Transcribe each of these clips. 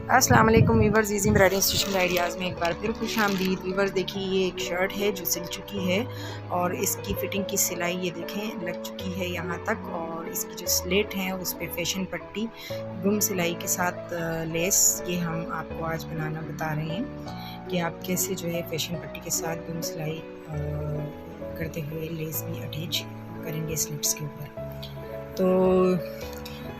अस्सलाम वालेकुम viewers, easy embroidery stitching ideas में एक बार फिर खुश आमदीद। वीवर्स देखिए, ये एक शर्ट है जो सिल चुकी है और इसकी फ़िटिंग की सिलाई ये देखें लग चुकी है यहाँ तक। और इसकी जो स्लेट है उस पर फैशन पट्टी गुम सिलाई के साथ लेस, ये हम आपको आज बनाना बता रहे हैं कि आप कैसे जो है फैशन पट्टी के साथ गुम सिलाई करते हुए लेस भी अटैच करेंगे स्लिट्स के ऊपर। तो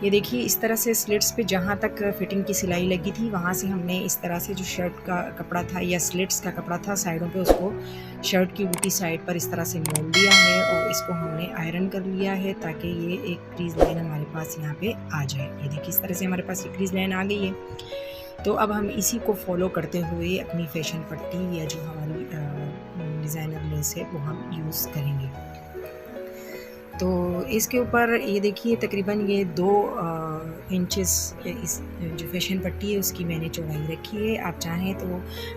ये देखिए, इस तरह से स्लिट्स पे जहाँ तक फिटिंग की सिलाई लगी थी वहाँ से हमने इस तरह से जो शर्ट का कपड़ा था या स्लिट्स का कपड़ा था साइडों पे, उसको शर्ट की उल्टी साइड पर इस तरह से मोड़ लिया है और इसको हमने आयरन कर लिया है ताकि ये एक क्रीज लाइन हमारे पास यहाँ पे आ जाए। ये देखिए, इस तरह से हमारे पास ये क्रीज लाइन आ गई है। तो अब हम इसी को फॉलो करते हुए अपनी फैशन पट्टी या जो हमारी डिज़ाइनर लेस है वो हम यूज़ करेंगे। तो इसके ऊपर ये देखिए, तकरीबन ये 2 इंचेस इस जो फैशन पट्टी है उसकी मैंने चौड़ाई रखी है। आप चाहें तो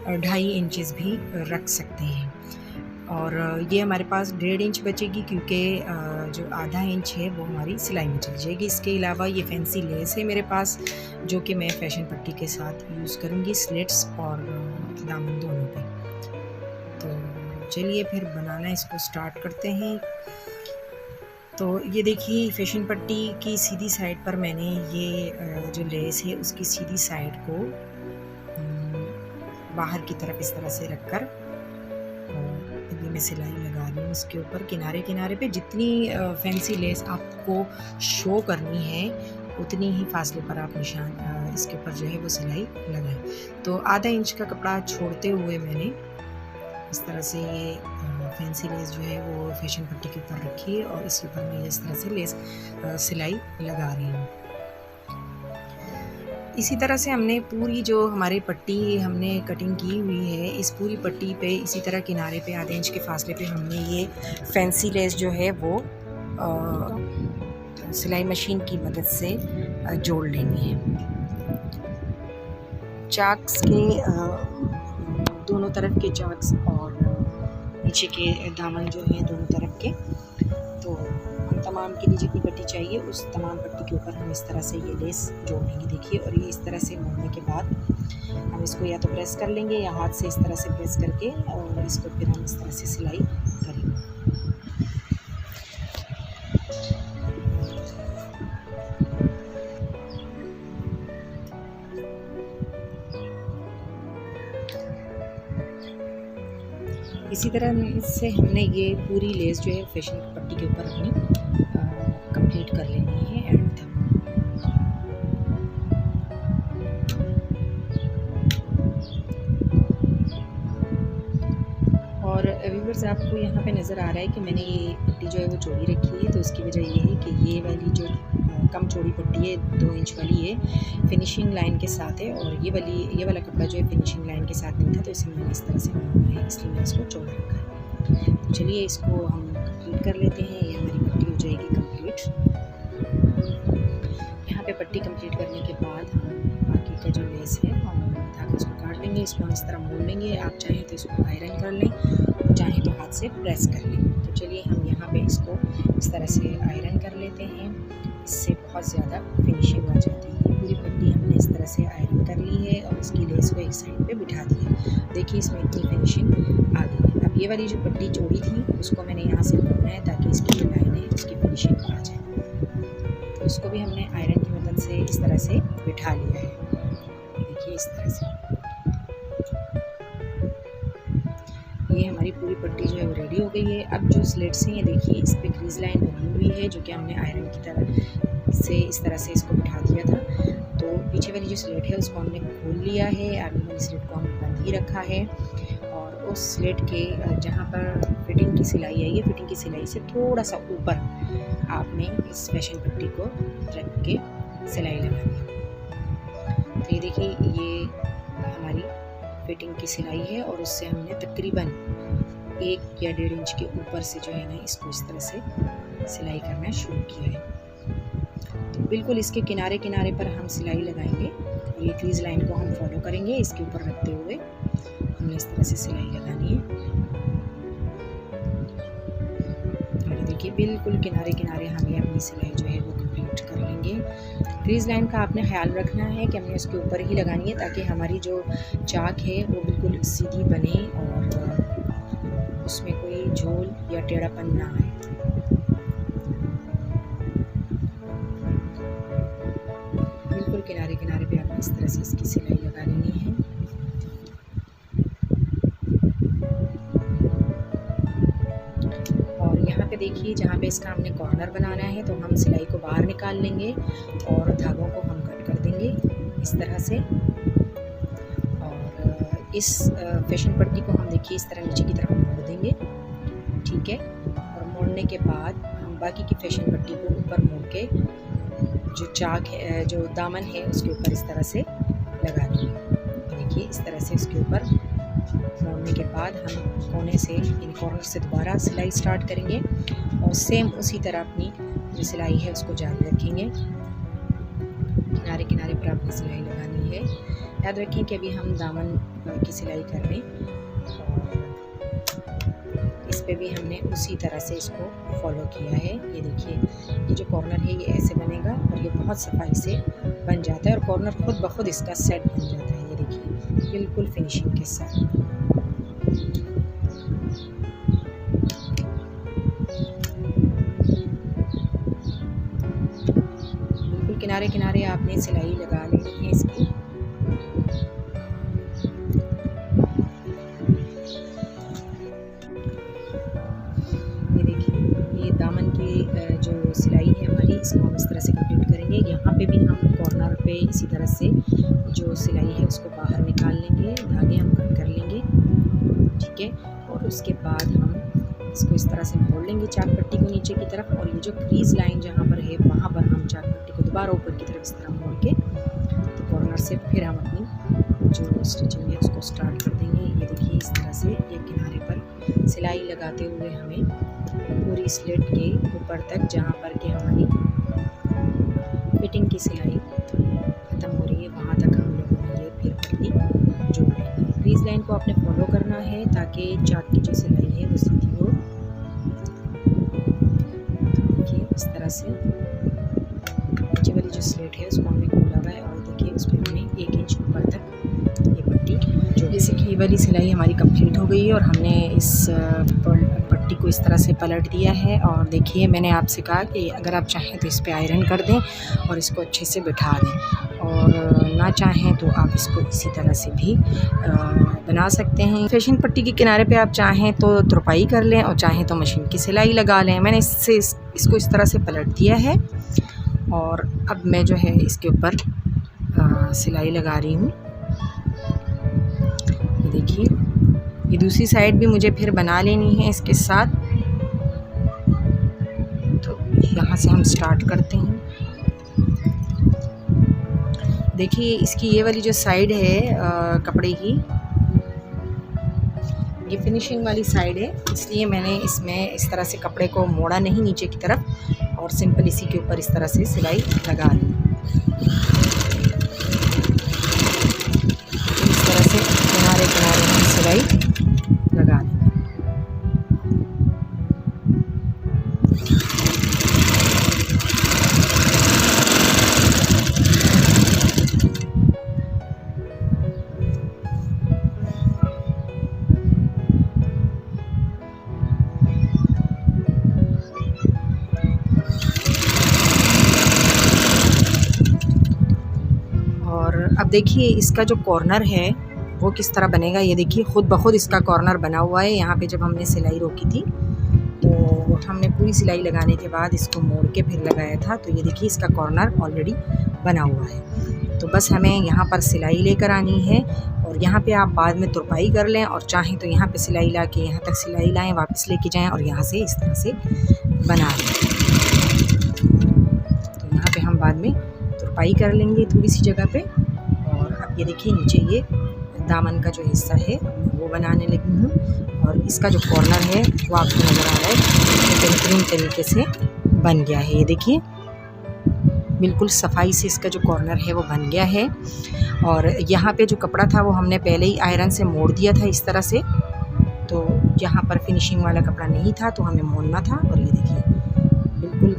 2.5 इंचेस भी रख सकते हैं। और ये हमारे पास 1.5 इंच बचेगी क्योंकि जो आधा इंच है वो हमारी सिलाई में चली जाएगी। इसके अलावा ये फैंसी लेस है मेरे पास जो कि मैं फैशन पट्टी के साथ यूज़ करूँगी स्लिट्स और दामन दोनों पे। तो चलिए फिर बनाना इसको स्टार्ट करते हैं। तो ये देखिए, फैशन पट्टी की सीधी साइड पर मैंने ये जो लेस है उसकी सीधी साइड को बाहर की तरफ इस तरह से रखकर ये मैं सिलाई लगा रही हूँ। उसके ऊपर किनारे किनारे पे जितनी फैंसी लेस आपको शो करनी है उतनी ही फासले पर आप निशान इसके ऊपर जो है वो सिलाई लगाएं। तो आधा इंच का कपड़ा छोड़ते हुए मैंने इस तरह से ये फैंसी लेस जो है वो फैशन पट्टी के ऊपर रखी है और इसके ऊपर मैं इस तरह से लेस सिलाई लगा रही हूँ। इसी तरह से हमने पूरी जो हमारी पट्टी हमने कटिंग की हुई है, इस पूरी पट्टी पे इसी तरह किनारे पे आधे इंच के फासले पे हमने ये फैंसी लेस जो है वो सिलाई मशीन की मदद से जोड़ लेनी है। चाक्स के दोनों तरफ के चाक्स और नीचे के दामन जो हैं दोनों तरफ के, तो हम तमाम के लिए जितनी पट्टी चाहिए उस तमाम पट्टी के ऊपर हम इस तरह से ये लेस जोड़ लेंगे। देखिए, और ये इस तरह से मोड़ने के बाद हम इसको या तो प्रेस कर लेंगे या हाथ से इस तरह से प्रेस करके और इसको फिर हम इस तरह से सिलाई करेंगे। इसी तरह से हमने ये पूरी लेस जो है फैशन पट्टी के ऊपर अपनी कंप्लीट कर लेनी है एंड तक। और व्यूअर्स, आपको यहाँ पे नज़र आ रहा है कि मैंने ये पट्टी जो है वो चौड़ी रखी है। तो उसकी वजह ये है कि ये वाली जो कम चौड़ी पट्टी है 2 इंच वाली, ये फिनिशिंग लाइन के साथ है और ये वाला कपड़ा जो है फिनिशिंग लाइन के साथ नहीं था, तो इसे मैंने इस तरह से मोड़ना है, इसलिए मैंने इसको चौड़ा रखा है। तो चलिए इसको हम कंप्लीट कर लेते हैं। ये हमारी पट्टी हो जाएगी कंप्लीट। यहाँ पे पट्टी कंप्लीट करने के बाद हम बाकी का जो लेस है हम धागे उसको काट लेंगे। इसको हम इस तरह मोड़ लेंगे। आप चाहें तो इसको आयरन कर लें और चाहें तो हाथ से प्रेस कर लें। तो चलिए हम यहाँ पे इसको इस तरह से आयरन कर लेते हैं, इससे बहुत ज़्यादा फिनिशिंग आ जाती है। पूरी पट्टी हमने इस तरह से आयरन कर ली है और इसकी लेस को एक साइड पे बिठा दी है। देखिए, इसमें इतनी फिनिशिंग आ गई है। अब ये वाली जो पट्टी चौड़ी थी उसको मैंने यहाँ से मोड़ना है ताकि इसकी जो लाइन है उसकी फिनिशिंग आ जाए। तो इसको भी हमने आयरन की मदद से इस तरह से बिठा लिया है। देखिए, इस तरह से ये हमारी पूरी पट्टी जो है वो रेडी हो गई है। अब जो स्लिट्स हैं, ये देखिए, इस पे क्रीज लाइन बनी हुई है जो कि हमने आयरन की तरह से इस तरह से इसको बिठा दिया था। तो पीछे वाली जो स्लिट है उसको हमने खोल लिया है, आगे वाली स्लिट को हमने बंद ही रखा है। और उस स्लिट के जहाँ पर फिटिंग की सिलाई है, ये फिटिंग की सिलाई से थोड़ा सा ऊपर आपने इस फैशन पट्टी को रख के सिलाई लगानी है। तो ये देखिए, ये हमारी फिटिंग की सिलाई है और उससे हमने तकरीबन 1 या 1.5 इंच के ऊपर से जो है ना इसको इस तरह से सिलाई करना शुरू किया है। तो बिल्कुल इसके किनारे किनारे पर हम सिलाई लगाएंगे और ये क्रीज लाइन को हम फॉलो करेंगे। इसके ऊपर रखते हुए हमने इस तरह से सिलाई लगानी है और देखिए, बिल्कुल किनारे किनारे हमें अपनी सिलाई जो है वो कंप्लीट कट कर लेंगे। क्रीज़ लाइन का आपने ख्याल रखना है कि हमने उसके ऊपर ही लगानी है ताकि हमारी जो चाक है वो बिल्कुल सीधी बने और उसमें कोई झोल या टेढ़ापन ना आए। बिल्कुल किनारे किनारे पे आपने इस तरह से इसकी सिलाई लगा लेनी है। यहाँ पे देखिए जहाँ पे इसका हमने कॉर्नर बनाना है तो हम सिलाई को बाहर निकाल लेंगे और धागों को हम कट कर देंगे इस तरह से। और इस फैशन पट्टी को हम देखिए इस तरह नीचे की तरफ मोड़ देंगे, ठीक है। और मोड़ने के बाद हम बाकी की फैशन पट्टी को ऊपर मोड़ के जो चाक है, जो दामन है, उसके ऊपर इस तरह से लगा देंगे। देखिए इस तरह से उसके ऊपर मोड़ने के बाद हम कोने से, इन कॉर्नर से दोबारा सिलाई स्टार्ट करेंगे और सेम उसी तरह अपनी जो सिलाई है उसको जारी रखेंगे। किनारे किनारे पर आपको सिलाई लगानी है। याद रखें कि अभी हम दामन की सिलाई कर रहे हैं और इस पे भी हमने उसी तरह से इसको फॉलो किया है। ये देखिए ये जो कॉर्नर है ये ऐसे बनेगा और ये बहुत सफाई से बन जाता है और कॉर्नर खुद ब खुद इसका सेट बन जाता है। ये देखिए बिल्कुल फिनिशिंग के साथ। बिल्कुल किनारे किनारे आपने सिलाई लगा लेनी है इसकी। ये देखिए ये दामन की जो सिलाई है हमारी, इसको हम इस तरह से कंप्लीट करेंगे। यहाँ पे भी हम कॉर्नर पे इसी तरह से जो सिलाई है उसको बाहर निकाल लेंगे, धागे हम कट कर लेंगे, ठीक है। और उसके बाद हम इसको इस तरह से मोड़ लेंगे चाक पट्टी को नीचे की तरफ और ये जो क्रीज़ लाइन जहाँ पर है वहाँ पर हम चाक पट्टी को दोबारा ऊपर की तरफ इस तरह मोड़ के तो कॉर्नर से फिर हम अपनी जो स्टिचिंग है उसको स्टार्ट कर देंगे। ये देखिए इस तरह से एक किनारे पर सिलाई लगाते हुए हमें पूरी स्लिट के ऊपर तक जहाँ पर कि हमारी फिटिंग की सिलाई ख़त्म हो रही है वहाँ तक हम लोगों ने ये फिर पट्टी जोड़ लेंगे। क्रीज़ लाइन को आपने फॉलो करना है ताकि चाक की जो सिलाई है वो सीधी हो। देखिए इस तरह से नीचे वाली जो स्लिट है उसको हमने खोला हुआ है और देखिए उस पर हमने 1 इंच ऊपर तक ये पट्टी जो जैसे कि ये वाली सिलाई हमारी कंप्लीट हो गई है और हमने इस पट्टी को इस तरह से पलट दिया है। और देखिए मैंने आपसे कहा कि अगर आप चाहें तो इस पर आयरन कर दें और इसको अच्छे से बिठा दें और ना चाहें तो आप इसको इसी तरह से भी बना सकते हैं। फैशन पट्टी के किनारे पे आप चाहें तो तुरपाई कर लें और चाहें तो मशीन की सिलाई लगा लें। मैंने इसको इस तरह से पलट दिया है और अब मैं जो है इसके ऊपर सिलाई लगा रही हूँ। ये देखिए ये दूसरी साइड भी मुझे फिर बना लेनी है इसके साथ। तो यहाँ से हम स्टार्ट करते हैं। देखिए इसकी ये वाली जो साइड है कपड़े की, ये फिनिशिंग वाली साइड है, इसलिए मैंने इसमें इस तरह से कपड़े को मोड़ा नहीं नीचे की तरफ और सिंपल इसी के ऊपर इस तरह से सिलाई लगा ली। इस तरह से किनारे किनारे हम सिलाई लगा ली। अब देखिए इसका जो कॉर्नर है वो किस तरह बनेगा। ये देखिए खुद ब खुद इसका कॉर्नर बना हुआ है। यहाँ पे जब हमने सिलाई रोकी थी तो हमने पूरी सिलाई लगाने के बाद इसको मोड़ के फिर लगाया था। तो ये देखिए इसका कॉर्नर ऑलरेडी बना हुआ है। तो बस हमें यहाँ पर सिलाई लेकर आनी है और यहाँ पे आप बाद में तुरपाई कर लें और चाहें तो यहाँ पे सिलाई ला के यहाँ तक सिलाई लाएँ, वापस लेके जाएँ और यहाँ से इस तरह से बना लें। तो यहाँ पे हम बाद में तुरपाई कर लेंगे थोड़ी सी जगह पे। और अब ये देखिए नीचे ये दामन का जो हिस्सा है वो बनाने लगी हूँ और इसका जो कॉर्नर है वो आपको नज़र आ रहा है बेहतरीन तरीके से बन गया है। ये देखिए बिल्कुल सफाई से इसका जो कॉर्नर है वो बन गया है। और यहाँ पे जो कपड़ा था वो हमने पहले ही आयरन से मोड़ दिया था इस तरह से। तो यहाँ पर फिनिशिंग वाला कपड़ा नहीं था तो हमें मोड़ना था। और ये देखिए बिल्कुल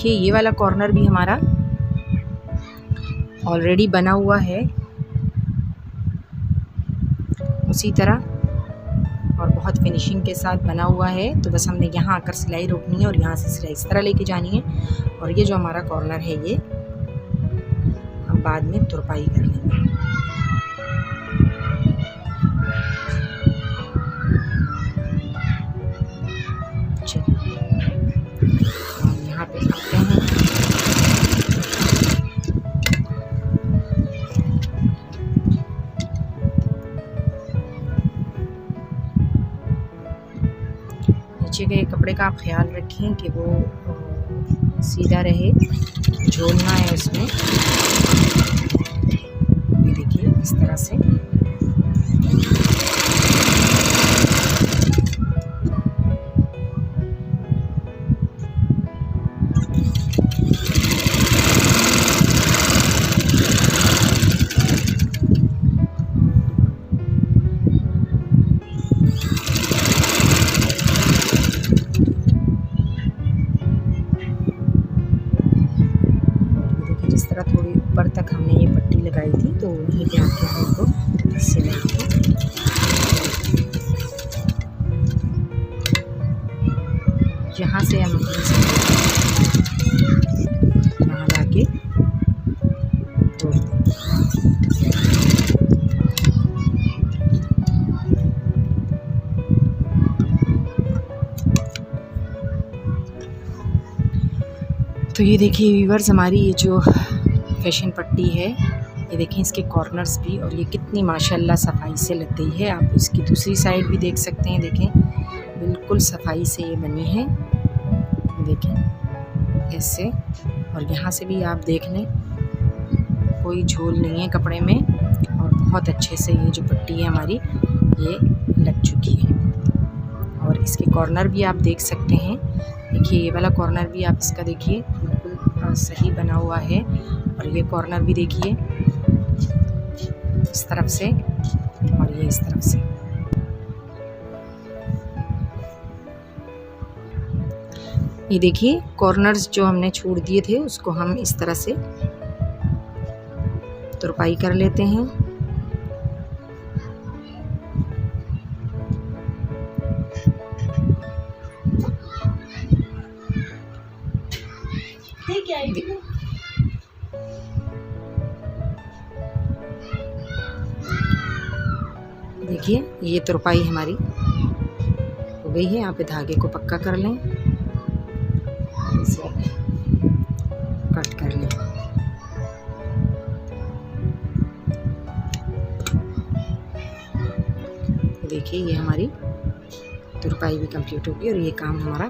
देखिए ये वाला कॉर्नर भी हमारा ऑलरेडी बना हुआ है उसी तरह, और बहुत फिनिशिंग के साथ बना हुआ है। तो बस हमने यहाँ आकर सिलाई रोकनी है और यहाँ से सिलाई इस तरह लेके जानी है। और ये जो हमारा कॉर्नर है ये हम बाद में तुरपाई कर लेंगे। चलिए यहाँ पे आते हैं। नीचे के कपड़े का आप ख्याल रखें कि वो सीधा रहे, झोल ना है उसमें। ये देखिए इस तरह से। जिस तरह थोड़ी ऊपर तक हमने ये पट्टी लगाई थी तो वहीं पे आके हमको सिलाई की। यहाँ से हम यहाँ लाके तोड़ देंगे। तो ये देखिए व्यूअर्स, हमारी ये जो फैशन पट्टी है, ये देखें इसके कॉर्नर्स भी, और ये कितनी माशाल्लाह सफाई से लग गई है। आप इसकी दूसरी साइड भी देख सकते हैं, देखें बिल्कुल सफाई से ये बनी है, देखें ऐसे। और यहाँ से भी आप देख लें कोई झोल नहीं है कपड़े में, और बहुत अच्छे से ये जो पट्टी है हमारी ये लग चुकी है। और इसके कॉर्नर भी आप देख सकते हैं, देखिए ये वाला कॉर्नर भी आप इसका देखिए बिल्कुल सही बना हुआ है। और ये कॉर्नर भी देखिए इस तरफ से और ये इस तरफ से। ये देखिए कॉर्नर्स जो हमने छोड़ दिए थे उसको हम इस तरह से तुरपाई कर लेते हैं। देखिए ये तुरपाई हमारी हो गई है। यहाँ पे धागे को पक्का कर लें, इसे कट कर लें। देखिए ये हमारी तुरपाई भी कंप्लीट होगी और ये काम हमारा